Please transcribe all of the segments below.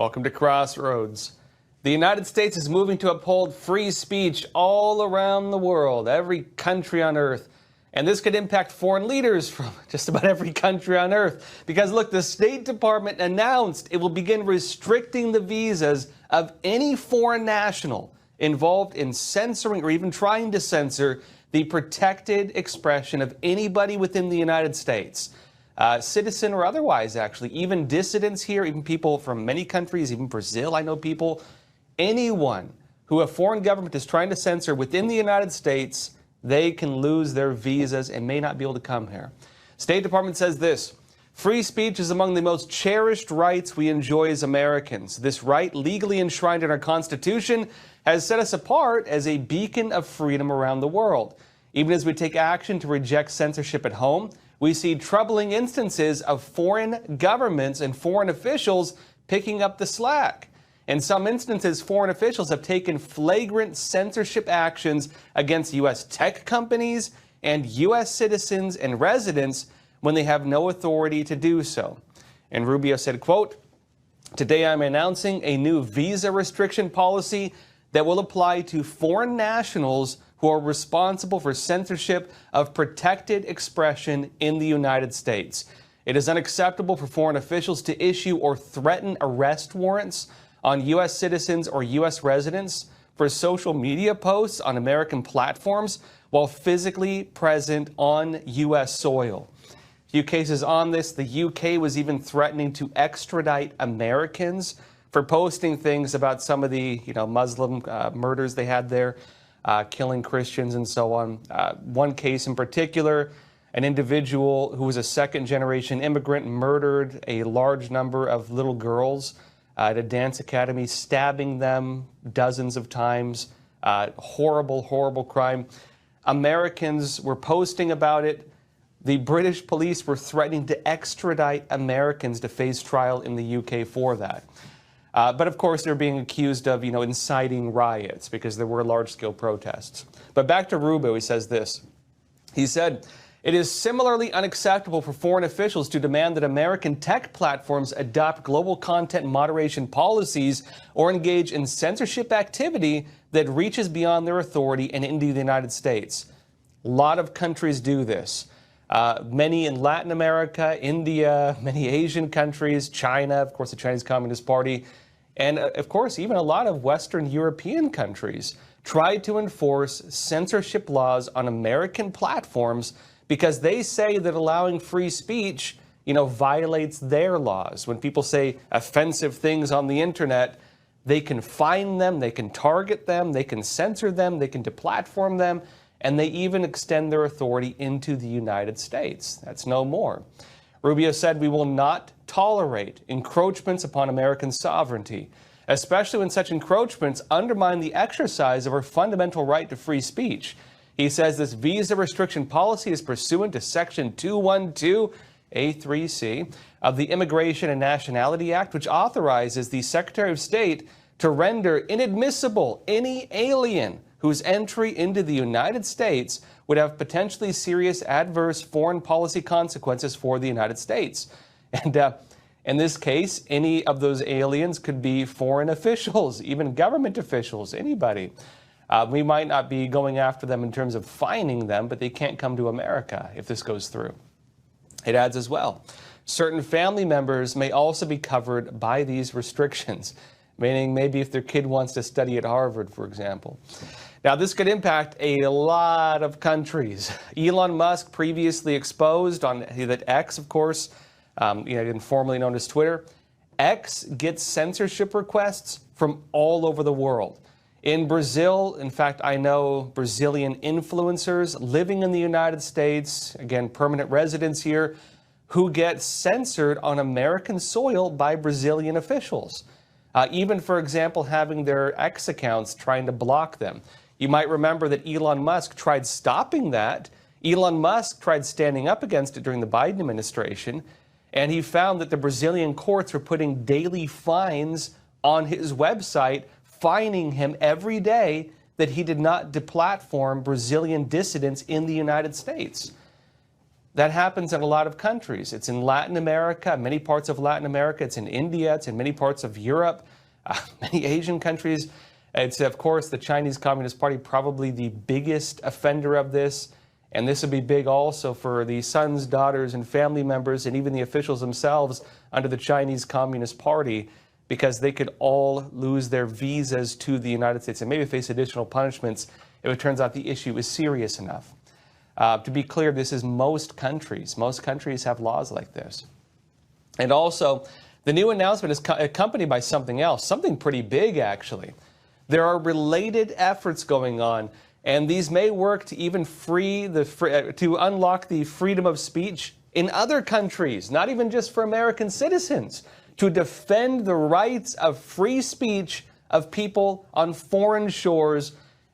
Welcome to Crossroads. The United States is moving to uphold free speech all around the world, every country on earth. And this could impact foreign leaders from just about every country on earth. Because look, the State Department announced it will begin restricting the visas of any foreign national involved in censoring or even trying to censor the protected expression of anybody within the United States. Citizen or otherwise, actually, even dissidents here, even people from many countries, even Brazil, I know people, anyone who a foreign government is trying to censor within the United States, they can lose their visas and may not be able to come here. State Department says this: free speech is among the most cherished rights we enjoy as Americans. This right, legally enshrined in our Constitution, has set us apart as a beacon of freedom around the world. Even as we take action to reject censorship at home, we see troubling instances of foreign governments and foreign officials picking up the slack. In some instances, foreign officials have taken flagrant censorship actions against U.S. tech companies and U.S. citizens and residents when they have no authority to do so. And Rubio said, quote, "Today I'm announcing a new visa restriction policy that will apply to foreign nationals who are responsible for censorship of protected expression in the United States. It is unacceptable for foreign officials to issue or threaten arrest warrants on U.S. citizens or U.S. residents for social media posts on American platforms while physically present on U.S. soil." A few cases on this. The UK was even threatening to extradite Americans for posting things about some of the Muslim murders they had there, killing Christians and so on. One case in particular, an individual who was a second-generation immigrant murdered a large number of little girls at a dance academy, stabbing them dozens of times. Horrible, horrible crime. Americans were posting about it. The British police were threatening to extradite Americans to face trial in the UK for that. But of course, they're being accused of, inciting riots because there were large-scale protests. But back to Rubio, he says this. He said, "It is similarly unacceptable for foreign officials to demand that American tech platforms adopt global content moderation policies or engage in censorship activity that reaches beyond their authority and into the United States." A lot of countries do this. Many in Latin America, India, many Asian countries, China, of course, the Chinese Communist Party, and of course, even a lot of Western European countries try to enforce censorship laws on American platforms because they say that allowing free speech, violates their laws. When people say offensive things on the internet, they can fine them, they can target them, they can censor them, they can deplatform them, and they even extend their authority into the United States. That's no more. Rubio said, "We will not tolerate encroachments upon American sovereignty, especially when such encroachments undermine the exercise of our fundamental right to free speech." He says this visa restriction policy is pursuant to Section 212A3C of the Immigration and Nationality Act, which authorizes the Secretary of State to render inadmissible any alien whose entry into the United States would have potentially serious adverse foreign policy consequences for the United States. And in this case, any of those aliens could be foreign officials, even government officials, anybody. We might not be going after them in terms of fining them, but they can't come to America if this goes through. It adds as well, certain family members may also be covered by these restrictions, meaning maybe if their kid wants to study at Harvard, for example. Now, this could impact a lot of countries. Elon Musk previously exposed on that X, of course, formerly known as Twitter, X gets censorship requests from all over the world. In Brazil, in fact, I know Brazilian influencers living in the United States, again, permanent residents here, who get censored on American soil by Brazilian officials. Even, for example, having their X accounts trying to block them. You might remember that Elon Musk tried stopping that. Elon Musk tried standing up against it during the Biden administration, and he found that the Brazilian courts were putting daily fines on his website, fining him every day that he did not deplatform Brazilian dissidents in the United States. That happens in a lot of countries. It's in Latin America, many parts of Latin America. It's in India. It's in many parts of Europe, many Asian countries. It's, of course, the Chinese Communist Party, probably the biggest offender of this. And this would be big also for the sons, daughters, and family members, and even the officials themselves under the Chinese Communist Party, because they could all lose their visas to the United States and maybe face additional punishments if it turns out the issue is serious enough. To be clear, this is most countries. Most countries have laws like this. And also, the new announcement is accompanied by something else, something pretty big, actually. There are related efforts going on, and these may work to even to unlock the freedom of speech in other countries, not even just for American citizens, to defend the rights of free speech of people on foreign shores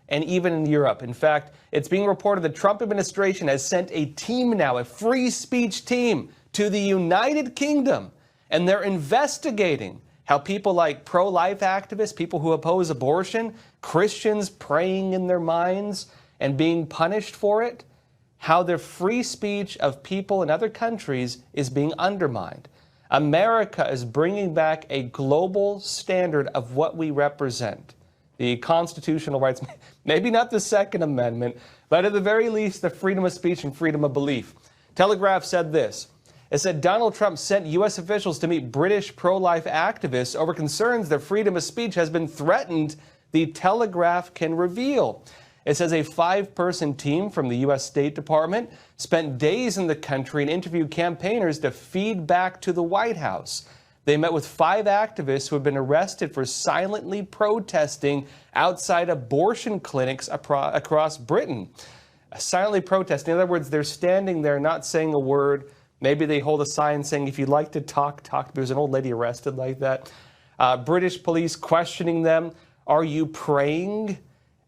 and even in Europe. In fact, it's being reported the Trump administration has sent a team now, a free speech team, to the United Kingdom, and they're investigating how people like pro-life activists, people who oppose abortion, Christians praying in their minds and being punished for it, how the free speech of people in other countries is being undermined. America is bringing back a global standard of what we represent. The constitutional rights, maybe not the Second Amendment, but at the very least, the freedom of speech and freedom of belief. Telegraph said this. It said Donald Trump sent U.S. officials to meet British pro-life activists over concerns that freedom of speech has been threatened, the Telegraph can reveal. It says a 5-person team from the U.S. State Department spent days in the country and interviewed campaigners to feed back to the White House. They met with 5 activists who have been arrested for silently protesting outside abortion clinics across Britain. Silently protesting. In other words, they're standing there not saying a word. Maybe they hold a sign saying, if you'd like to talk. There's an old lady arrested like that. British police questioning them. Are you praying?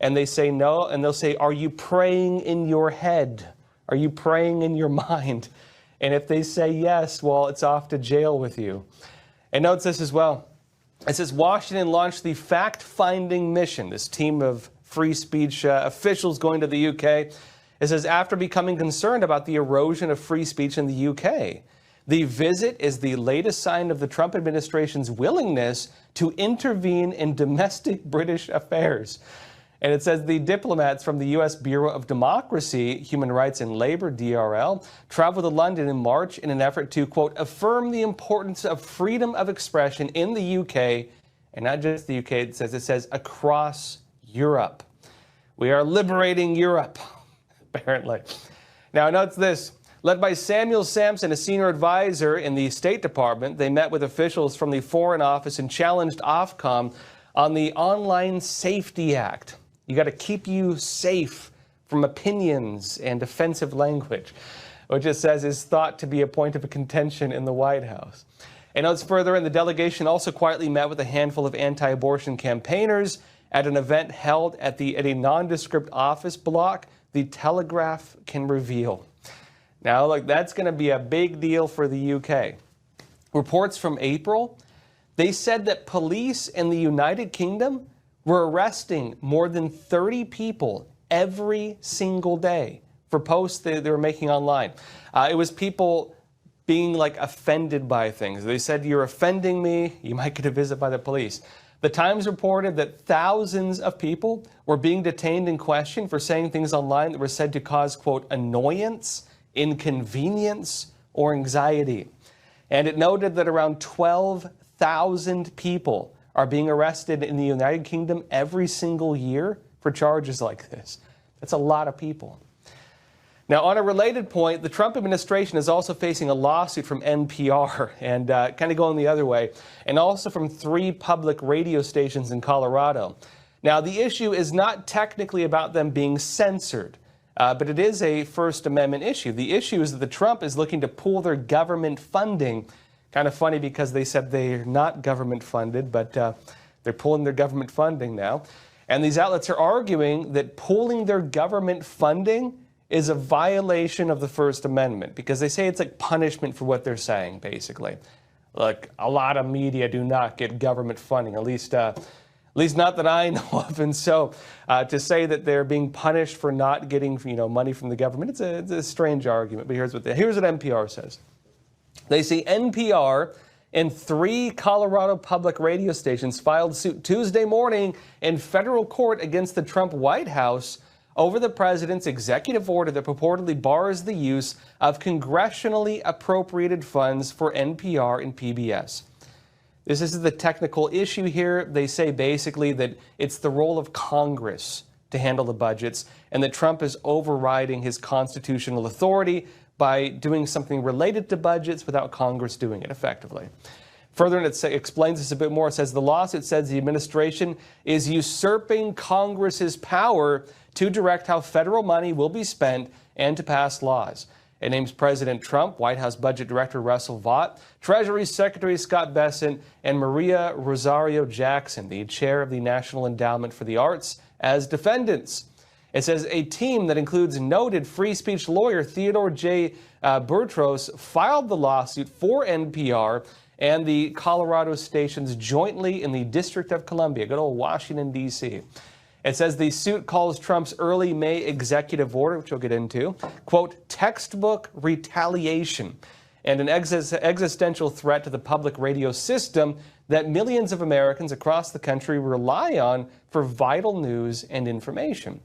And they say no. And they'll say, are you praying in your head? Are you praying in your mind? And if they say yes, well, it's off to jail with you. And notes this as well. It says Washington launched the fact-finding mission, this team of free speech officials going to the UK. It says after becoming concerned about the erosion of free speech in the UK. The visit is the latest sign of the Trump administration's willingness to intervene in domestic British affairs. And it says the diplomats from the U.S. Bureau of Democracy, Human Rights and Labor, DRL, traveled to London in March in an effort to, quote, affirm the importance of freedom of expression in the UK, and not just the UK, it says across Europe. We are liberating Europe, apparently. Now, note this. Led by Samuel Sampson, a senior advisor in the State Department, they met with officials from the Foreign Office and challenged Ofcom on the Online Safety Act. You got to keep you safe from opinions and offensive language, which it says is thought to be a point of contention in the White House. And notes further, and the delegation also quietly met with a handful of anti-abortion campaigners at an event held at a nondescript office block, the Telegraph can reveal. Now, look, that's going to be a big deal for the UK. Reports from April, they said that police in the United Kingdom were arresting more than 30 people every single day for posts they were making online. It was people being like offended by things. They said, you're offending me, you might get a visit by the police. The Times reported that thousands of people were being detained and questioned for saying things online that were said to cause, quote, annoyance, inconvenience, or anxiety. And it noted that around 12,000 people are being arrested in the United Kingdom every single year for charges like this. That's a lot of people. Now, on a related point, the Trump administration is also facing a lawsuit from NPR and kind of going the other way, and also from 3 public radio stations in Colorado. Now, the issue is not technically about them being censored, but it is a First Amendment issue. The issue is that the Trump is looking to pool their government funding. Kind of funny because they said they're not government funded, but they're pulling their government funding now. And these outlets are arguing that pooling their government funding is a violation of the First Amendment because they say it's like punishment for what they're saying, basically. Look, a lot of media do not get government funding, at least least not that I know of. And so to say that they're being punished for not getting money from the government, it's a strange argument. But here's what NPR says. They say NPR and 3 Colorado public radio stations filed suit Tuesday morning in federal court against the Trump White House over the president's executive order that purportedly bars the use of congressionally appropriated funds for NPR and PBS. This is the technical issue here. They say basically that it's the role of Congress to handle the budgets and that Trump is overriding his constitutional authority by doing something related to budgets without Congress doing it effectively. Further, it explains this a bit more. It says the lawsuit says the administration is usurping Congress's power to direct how federal money will be spent and to pass laws. It names President Trump, White House Budget Director Russell Vought, Treasury Secretary Scott Bessent, and Maria Rosario Jackson, the chair of the National Endowment for the Arts, as defendants. It says a team that includes noted free speech lawyer Theodore J. Bertros filed the lawsuit for NPR and the Colorado stations jointly in the District of Columbia, good old Washington, D.C. It says the suit calls Trump's early May executive order, which we'll get into, quote, textbook retaliation and an existential threat to the public radio system that millions of Americans across the country rely on for vital news and information.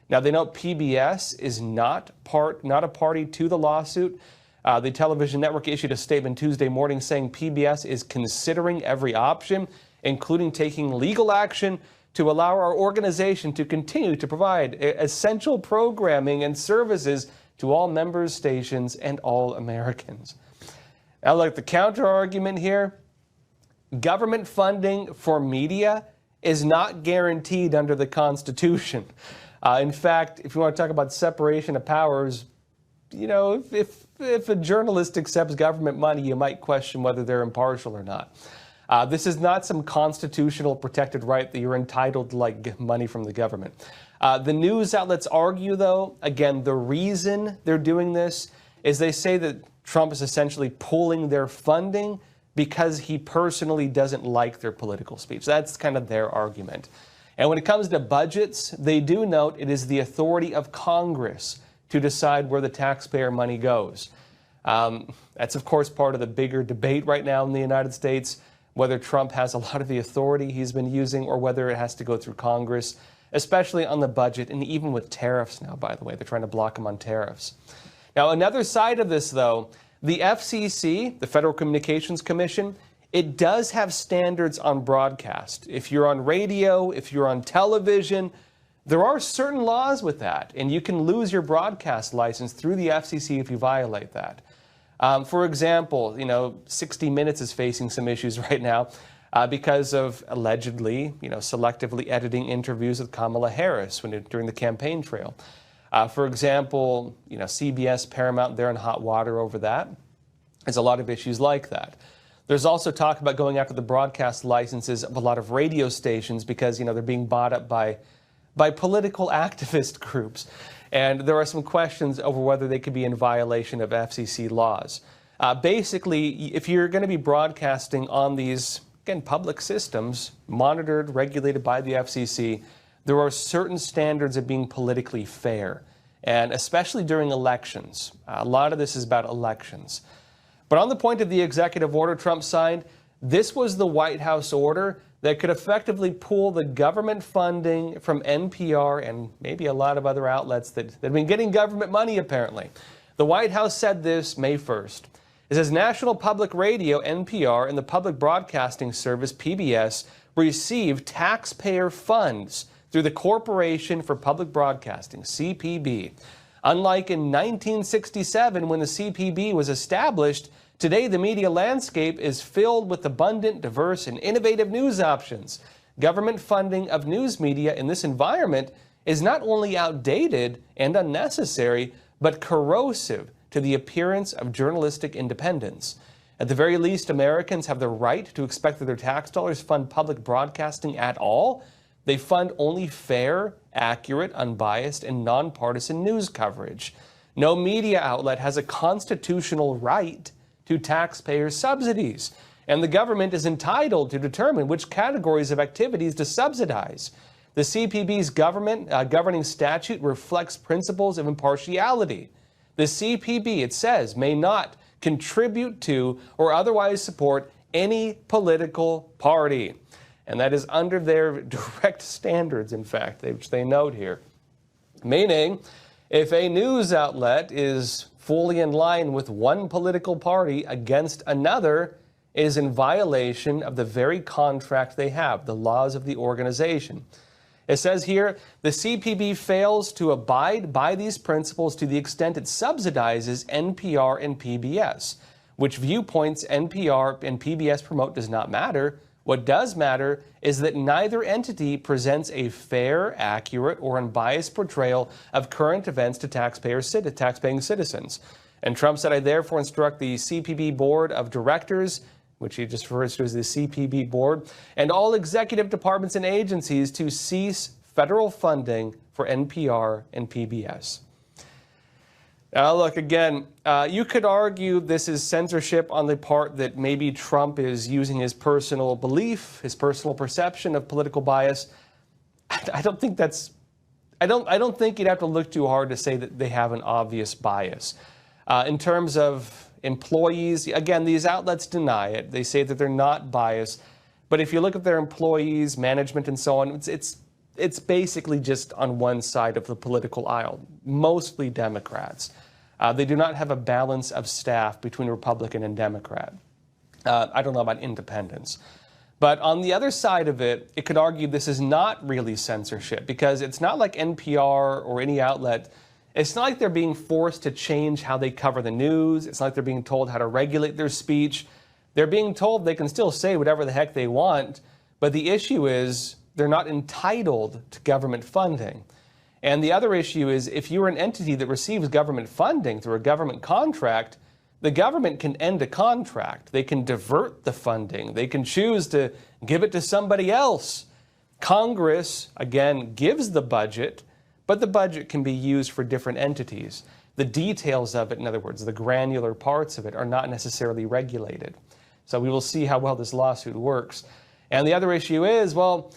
Now, they note PBS is not a party to the lawsuit. The television network issued a statement Tuesday morning saying PBS is considering every option, including taking legal action to allow our organization to continue to provide essential programming and services to all members stations and all Americans. Now, look, the counter argument here, government funding for media is not guaranteed under the Constitution. In fact, if you want to talk about separation of powers, if a journalist accepts government money, you might question whether they're impartial or not. This is not some constitutional protected right that you're entitled to get money from the government. The news outlets argue, though, again, the reason they're doing this is they say that Trump is essentially pulling their funding because he personally doesn't like their political speech. That's kind of their argument. And when it comes to budgets, they do note it is the authority of Congress to decide where the taxpayer money goes. That's, of course, part of the bigger debate right now in the United States, whether Trump has a lot of the authority he's been using or whether it has to go through Congress, especially on the budget and even with tariffs now, by the way. They're trying to block him on tariffs. Now, another side of this, though, the FCC, the Federal Communications Commission, it does have standards on broadcast. If you're on radio, if you're on television, there are certain laws with that, and you can lose your broadcast license through the FCC if you violate that. For example, 60 Minutes is facing some issues right now because of allegedly, selectively editing interviews with Kamala Harris during the campaign trail. For example, CBS, Paramount, they're in hot water over that. There's a lot of issues like that. There's also talk about going after the broadcast licenses of a lot of radio stations because, they're being bought up by political activist groups. And there are some questions over whether they could be in violation of FCC laws. Basically, if you're going to be broadcasting on these, again, public systems, monitored, regulated by the FCC, there are certain standards of being politically fair, and especially during elections. A lot of this is about elections. But on the point of the executive order Trump signed, this was the White House order that could effectively pull the government funding from NPR and maybe a lot of other outlets that have been getting government money, apparently. The White House said this May 1st. It says National Public Radio, NPR, and the Public Broadcasting Service, PBS, receive taxpayer funds through the Corporation for Public Broadcasting, CPB. Unlike in 1967 when the CPB was established, today the media landscape is filled with abundant, diverse, and innovative news options. Government funding of news media in this environment is not only outdated and unnecessary, but corrosive to the appearance of journalistic independence. At the very least, Americans have the right to expect that their tax dollars fund public broadcasting at all. They fund only fair, accurate, unbiased, and nonpartisan news coverage. No media outlet has a constitutional right to taxpayer subsidies. and the government is entitled to determine which categories of activities to subsidize. The CPB's governing statute reflects principles of impartiality. The CPB, it says, may not contribute to or otherwise support any political party. And that is under their direct standards, in fact, which they note here. Meaning, if a news outlet is fully in line with one political party against another, it is in violation of the very contract they have, the laws of the organization. It says here, the CPB fails to abide by these principles to the extent it subsidizes NPR and PBS. Which viewpoints NPR and PBS promote does not matter. What does matter is that neither entity presents a fair, accurate, or unbiased portrayal of current events to taxpaying citizens. And Trump said, I therefore instruct the CPB Board of Directors, which he just refers to as the CPB Board, and all executive departments and agencies to cease federal funding for NPR and PBS. Now, look, again, you could argue this is censorship on the part that maybe Trump is using his personal belief, his personal perception of political bias. I don't think you'd have to look too hard to say that they have an obvious bias. In terms of employees, again, these outlets deny it. They say that they're not biased. But if you look at their employees, management, and so on, it's basically just on one side of the political aisle, mostly Democrats. They do not have a balance of staff between Republican and Democrat. I don't know about independents. But on the other side of it, it could argue this is not really censorship because it's not like NPR or any outlet. It's not like they're being forced to change how they cover the news. It's not like they're being told how to regulate their speech. They're being told they can still say whatever the heck they want. But the issue is they're not entitled to government funding. And the other issue is if you're an entity that receives government funding through a government contract, the government can end a contract. They can divert the funding. They can choose to give it to somebody else. Congress, again, gives the budget, but the budget can be used for different entities. The details of it, in other words, the granular parts of it, are not necessarily regulated. So we will see how well this lawsuit works. And the other issue is, well,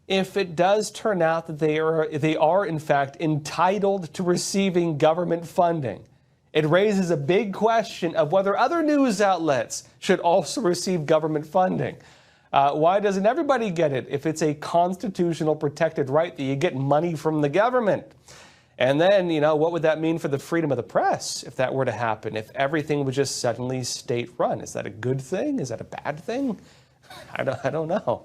if it does turn out that they are in fact entitled to receiving government funding, it raises a big question of whether other news outlets should also receive government funding. Why doesn't everybody get it if it's a constitutional protected right that you get money from the government? And then, what would that mean for the freedom of the press if that were to happen, if everything was just suddenly state-run? Is that a good thing? Is that a bad thing? I don't know.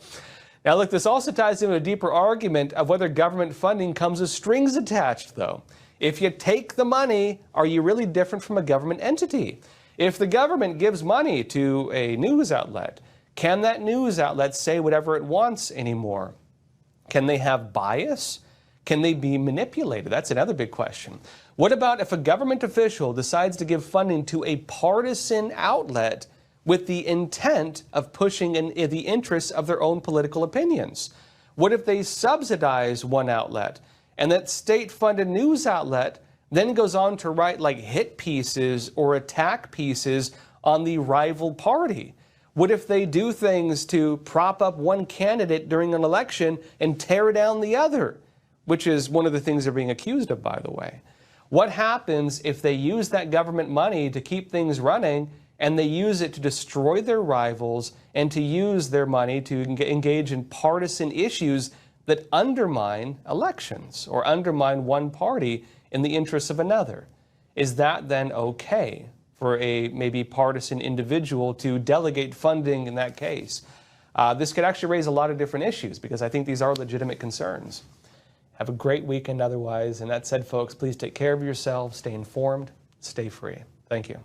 Now, look, this also ties into a deeper argument of whether government funding comes with strings attached, though. If you take the money, are you really different from a government entity? If the government gives money to a news outlet, can that news outlet say whatever it wants anymore? Can they have bias? Can they be manipulated? That's another big question. What about if a government official decides to give funding to a partisan outlet with the intent of pushing in the interests of their own political opinions? What if they subsidize one outlet and that state-funded news outlet then goes on to write like hit pieces or attack pieces on the rival party? What if they do things to prop up one candidate during an election and tear down the other, which is one of the things they're being accused of, by the way? What happens if they use that government money to keep things running and they use it to destroy their rivals and to use their money to engage in partisan issues that undermine elections or undermine one party in the interests of another? Is that then okay for a maybe partisan individual to delegate funding in that case? This could actually raise a lot of different issues because I think these are legitimate concerns. Have a great weekend otherwise. And that said, folks, please take care of yourselves, stay informed, stay free. Thank you.